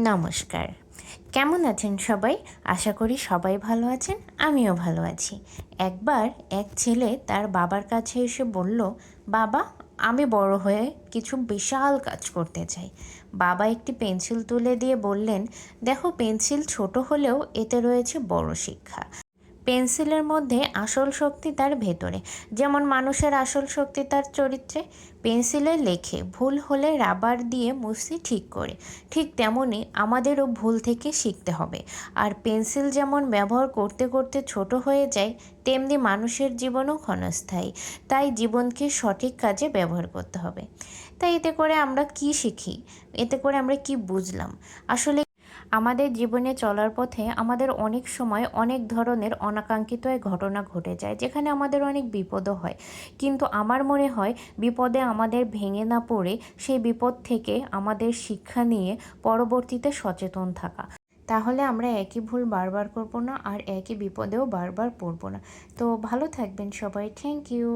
নমস্কার। কেমন আছেন সবাই? আশা করি সবাই ভালো আছেন। আমিও ভালো আছি। একবার এক ছেলে তার বাবার কাছে এসে বলল, বাবা, আমি বড় হয়ে কিছু বিশাল কাজ করতে চাই। বাবা একটি পেন্সিল তুলে দিয়ে বললেন, দেখো, পেন্সিল ছোট হলেও এতে রয়েছে বড় শিক্ষা। পেন্সিলের মধ্যে আসল শক্তি তার ভেতরে, যেমন মানুষের আসল শক্তি তার চরিত্রে। পেন্সিলে লেখে, ভুল হলে রাবার দিয়ে মুছতে ঠিক করে। ঠিক তেমনি আমাদেরও ভুল থেকে শিখতে হবে। আর পেন্সিল যেমন ব্যবহার করতে করতে ছোট হয়ে যায়, তেমনি মানুষের জীবনও ক্ষণস্থায়ী। তাই জীবনকে সঠিক কাজে ব্যবহার করতে হবে। তাই এতে করে আমরা কি শিখি? এতে করে আমরা কি বুঝলাম? আসলে আমাদের জীবনে চলার পথে আমাদের অনেক সময় অনেক ধরনের অনাকাঙ্ক্ষিত ঘটনা ঘটে যায়, যেখানে আমাদের অনেক বিপদও হয়। কিন্তু আমার মনে হয় বিপদে আমাদের ভেঙে না পড়ে সেই বিপদ থেকে আমাদের শিক্ষা নিয়ে পরবর্তীতে সচেতন থাকা। তাহলে আমরা একই ভুল বারবার করব না, আর একই বিপদেও বারবার পড়ব না। তো ভালো থাকবেন সবাই। Thank you.